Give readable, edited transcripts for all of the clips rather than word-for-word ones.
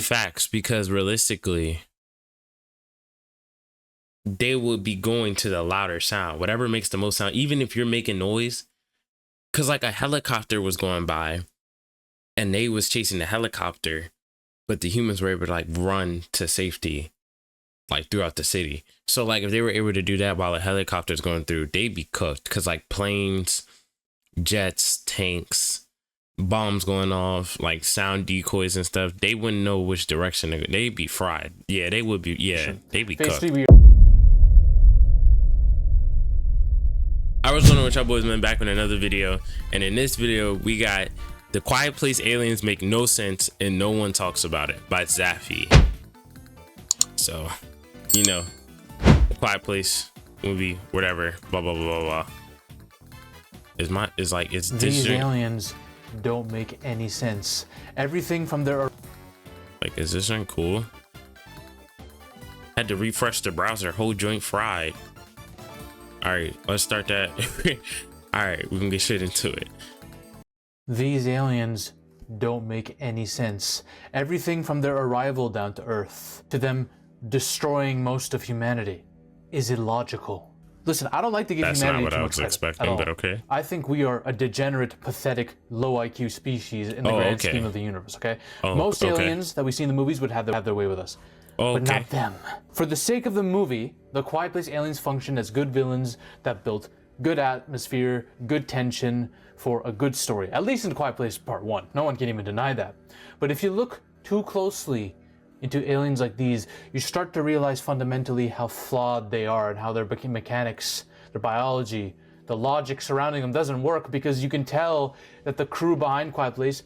Facts, because realistically, they would be going to the louder sound, whatever makes the most sound, even if you're making noise. Because like a helicopter was going by and they was chasing the helicopter, but the humans were able to like run to safety like throughout the city. So like if they were able to do that while a helicopter's going through, they'd be cooked. Because like planes, jets, tanks, bombs going off, like sound decoys and stuff, they wouldn't know which direction they'd be fried. Yeah, they would be. Yeah, they'd be cooked. I was wondering what y'all boys meant back in another video, and in this video we got The Quiet Place Aliens Make No Sense and No One Talks About It by Zaffy. So, you know, The Quiet Place movie, whatever, blah blah blah blah blah. These aliens don't make any sense. Everything from their like, is this one cool? Had to refresh the browser, whole joint fried. All right, let's start that. All right, we can get shit into it. These aliens don't make any sense. Everything from their arrival down to Earth to them destroying most of humanity is illogical. Listen, I don't like to give humanity too much credit. That's not what I was expecting, but okay. I think we are a degenerate, pathetic, low IQ species in the grand scheme of the universe, okay? Most aliens that we see in the movies would have their way with us. But not them. For the sake of the movie, the Quiet Place aliens function as good villains that built good atmosphere, good tension for a good story. At least in Quiet Place Part 1. No one can even deny that. But if you look too closely into aliens like these, you start to realize fundamentally how flawed they are and how their mechanics, their biology, the logic surrounding them doesn't work, because you can tell that the crew behind Quiet Place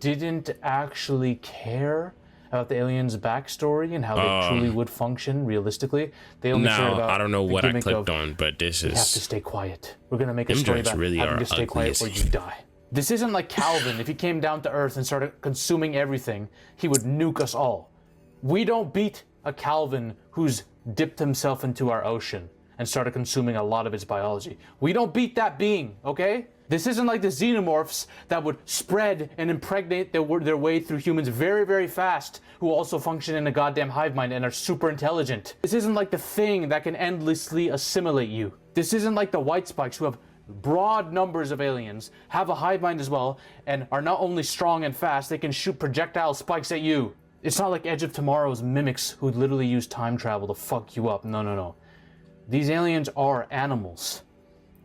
didn't actually care about the aliens' backstory and how they truly would function realistically. They only cared about I don't know what I clicked on, but this is... We have to stay quiet. We're going to make a story about having to stay quiet or you die. This isn't like Calvin. If he came down to Earth and started consuming everything, he would nuke us all. We don't beat a Calvin who's dipped himself into our ocean and started consuming a lot of its biology. We don't beat that being, okay? This isn't like the xenomorphs that would spread and impregnate their way through humans very, very fast, who also function in a goddamn hive mind and are super intelligent. This isn't like the Thing that can endlessly assimilate you. This isn't like the White Spikes, who have broad numbers of aliens, have a hive mind as well, and are not only strong and fast, they can shoot projectile spikes at you. It's not like Edge of Tomorrow's mimics who literally use time travel to fuck you up. No, no, no. These aliens are animals.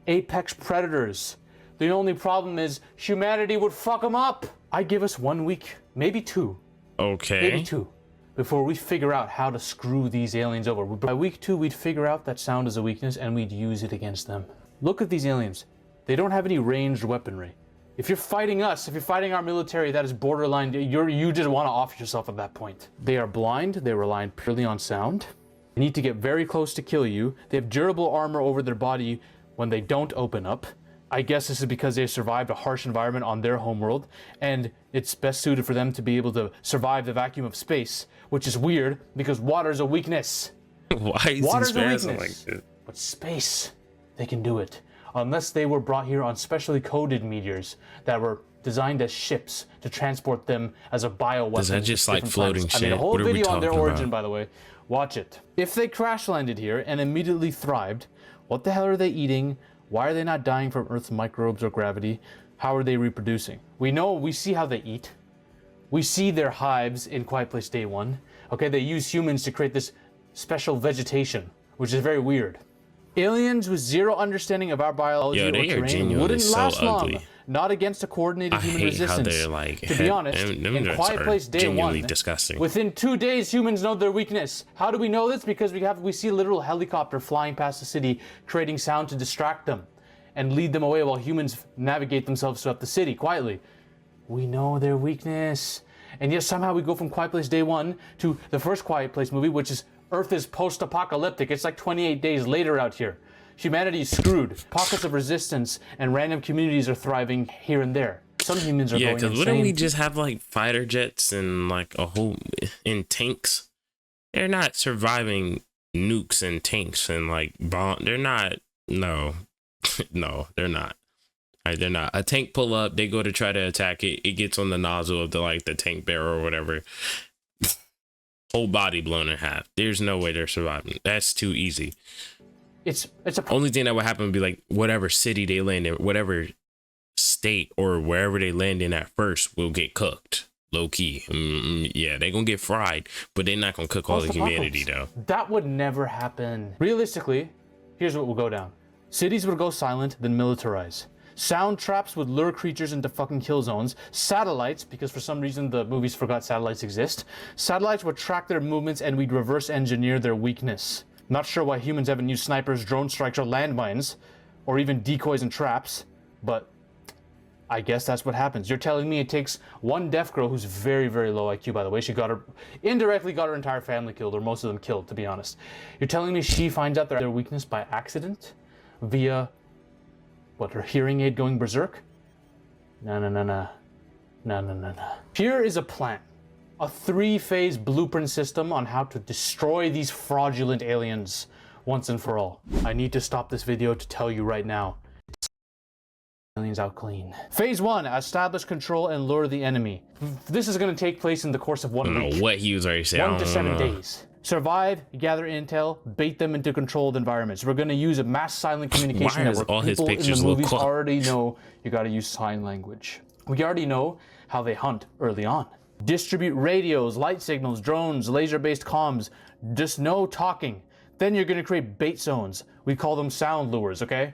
Apex predators. The only problem is humanity would fuck them up. I give us 1 week, maybe 2. Okay. Maybe 2, before we figure out how to screw these aliens over. By week 2, we'd figure out that sound is a weakness and we'd use it against them. Look at these aliens. They don't have any ranged weaponry. If you're fighting us, if you're fighting our military, that is borderline, you just want to off yourself at that point. They are blind, they rely purely on sound. They need to get very close to kill you. They have durable armor over their body when they don't open up. I guess this is because they survived a harsh environment on their homeworld, and it's best suited for them to be able to survive the vacuum of space, which is weird because water's a weakness. Why is water's a weakness, like this? But space, they can do it. Unless they were brought here on specially coded meteors that were designed as ships to transport them as a bioweapon. Is that just like floating shit? I made a whole video on their origin, by the way. Watch it. If they crash landed here and immediately thrived, what the hell are they eating? Why are they not dying from Earth's microbes or gravity? How are they reproducing? We see how they eat. We see their hives in Quiet Place Day 1. Okay, they use humans to create this special vegetation, which is very weird. Aliens with zero understanding of our biology or terrain wouldn't last long. Not against a coordinated human resistance. Like, to be honest, in Quiet Place Day 1, disgusting. Within 2 days, humans know their weakness. How do we know this? Because we see a literal helicopter flying past the city, creating sound to distract them and lead them away while humans navigate themselves throughout the city quietly. We know their weakness. And yet somehow we go from Quiet Place Day 1 to the first Quiet Place movie, which is Earth is post-apocalyptic. It's like 28 days later out here. Humanity is screwed. Pockets of resistance and random communities are thriving here and there. Some humans are going insane. Yeah, because wouldn't we just have like fighter jets and like a whole in tanks? They're not surviving nukes and tanks and like bomb. They're not. No, no, they're not. Right, they're not. A tank pull up. They go to try to attack it. It gets on the nozzle of the tank barrel or whatever. whole body blown in half. There's no way they're surviving. That's too easy. It's a only thing that would happen would be like whatever city they land in, whatever state or wherever they land in at first will get cooked. Low key. Yeah, they're gonna get fried, but they're not gonna cook all the humanity though. That would never happen. Realistically, here's what will go down. Cities would go silent, then militarize. Sound traps would lure creatures into fucking kill zones. Satellites, because for some reason the movies forgot satellites exist. Satellites would track their movements and we'd reverse engineer their weakness. Not sure why humans haven't used snipers, drone strikes, or landmines, or even decoys and traps, but I guess that's what happens. You're telling me it takes one deaf girl who's very, very low IQ, by the way. She indirectly got her entire family killed, or most of them killed, to be honest. You're telling me she finds out their weakness by accident? Via, what, her hearing aid going berserk? No. Here is a plan. A 3-phase blueprint system on how to destroy these fraudulent aliens once and for all. I need to stop this video to tell you right now. Aliens out clean. Phase 1, establish control and lure the enemy. This is going to take place in the course of 1 week. I don't know what he was already saying. 1 to 7 days. Survive, gather intel, bait them into controlled environments. We're going to use a mass silent communication network. All his People pictures in the movies look already know you got to use sign language. We already know how they hunt early on. Distribute radios, light signals, drones, laser-based comms. Just no talking. Then you're going to create bait zones. We call them sound lures, okay?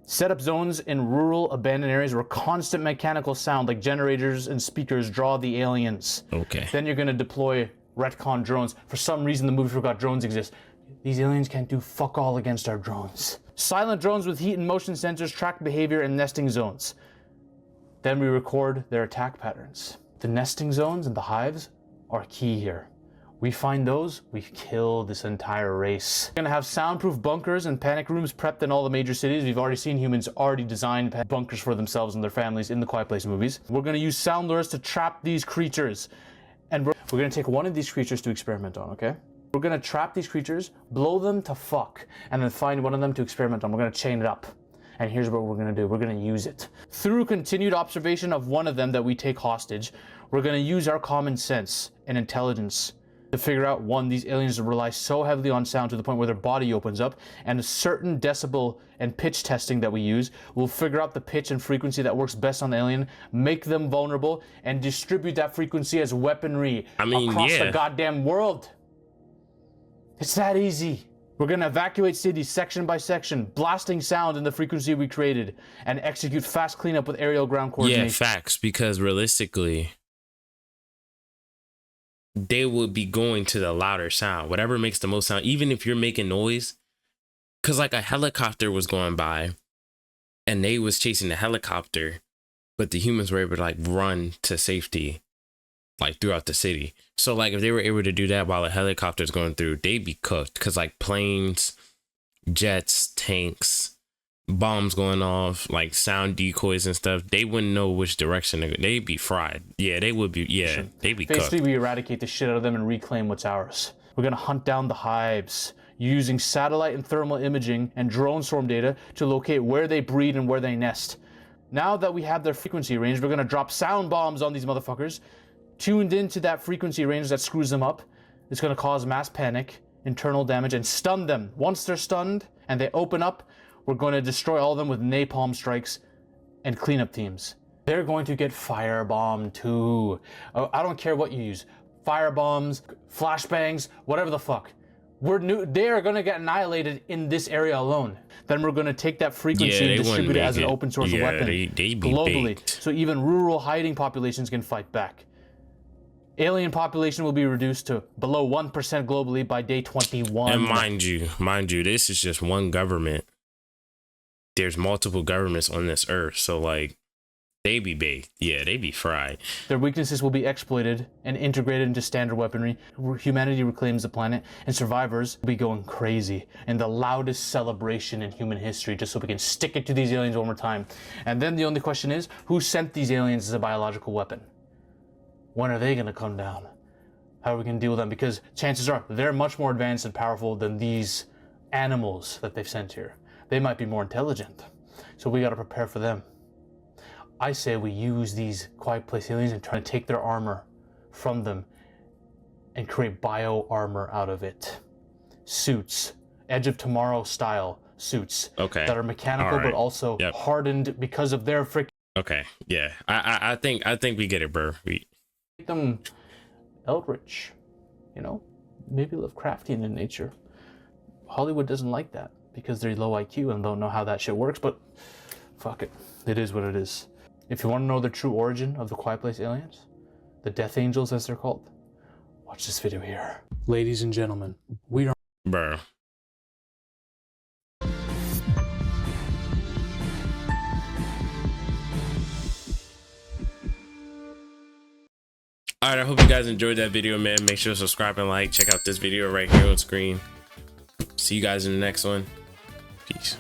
Set up zones in rural, abandoned areas where constant mechanical sound like generators and speakers draw the aliens. Okay. Then you're going to deploy retcon drones. For some reason, the movie forgot drones exist. These aliens can't do fuck all against our drones. Silent drones with heat and motion sensors track behavior in nesting zones. Then we record their attack patterns. The nesting zones and the hives are key here. We find those, we kill this entire race. We're gonna have soundproof bunkers and panic rooms prepped in all the major cities. We've already seen humans already design bunkers for themselves and their families in the Quiet Place movies. We're gonna use sound lures to trap these creatures. And we're gonna take one of these creatures to experiment on, okay? We're gonna trap these creatures, blow them to fuck, and then find one of them to experiment on. We're gonna chain it up. And here's what we're gonna do. We're gonna use it. Through continued observation of one of them that we take hostage, we're gonna use our common sense and intelligence to figure out, one, these aliens rely so heavily on sound to the point where their body opens up, and a certain decibel and pitch testing that we use will figure out the pitch and frequency that works best on the alien, make them vulnerable, and distribute that frequency as weaponry across the goddamn world. It's that easy. We're gonna evacuate cities section by section, blasting sound in the frequency we created, and execute fast cleanup with aerial ground coordination. Yeah, facts, because realistically, they would be going to the louder sound, whatever makes the most sound, even if you're making noise. Because like a helicopter was going by and they was chasing the helicopter, but the humans were able to like run to safety like throughout the city. So like if they were able to do that while a helicopter's going through, they'd be cooked. Because like planes, jets, tanks, bombs going off, like sound decoys and stuff, they wouldn't know which direction they'd be fried. Yeah, they would be. Yeah, they'd be cooked. Basically, we eradicate the shit out of them and reclaim what's ours. We're gonna hunt down the hives using satellite and thermal imaging and drone swarm data to locate where they breed and where they nest. Now that we have their frequency range, we're gonna drop sound bombs on these motherfuckers, tuned into that frequency range that screws them up. It's gonna cause mass panic, internal damage, and stun them. Once they're stunned and they open up, we're going to destroy all of them with napalm strikes and cleanup teams. They're going to get firebombed too. I don't care what you use. Firebombs, flashbangs, whatever the fuck. They are going to get annihilated in this area alone. Then we're going to take that frequency and distribute it as an open source weapon globally. Baked. So even rural hiding populations can fight back. Alien population will be reduced to below 1% globally by day 21. And mind you, this is just one government. There's multiple governments on this earth, so like they be baked. Yeah, they be fried. Their weaknesses will be exploited and integrated into standard weaponry. Humanity reclaims the planet, and survivors will be going crazy in the loudest celebration in human history, just so we can stick it to these aliens one more time. And then the only question is, who sent these aliens as a biological weapon? When are they gonna come down? How are we gonna deal with them? Because chances are they're much more advanced and powerful than these animals that they've sent here. They might be more intelligent, so we got to prepare for them. I say we use these Quiet Place aliens and try to take their armor from them and create bio armor out of it. Suits, Edge of Tomorrow style suits that are mechanical but also hardened because of their freaking. Okay, yeah, I think we get it, bro. We make them eldritch, you know, maybe Lovecraftian in nature. Hollywood doesn't like that because they're low IQ and don't know how that shit works, but fuck it. It is what it is. If you want to know the true origin of the Quiet Place aliens, the Death Angels as they're called, watch this video here. Ladies and gentlemen, we are... Bro. All right, I hope you guys enjoyed that video, man. Make sure to subscribe and like. Check out this video right here on screen. See you guys in the next one. Peace.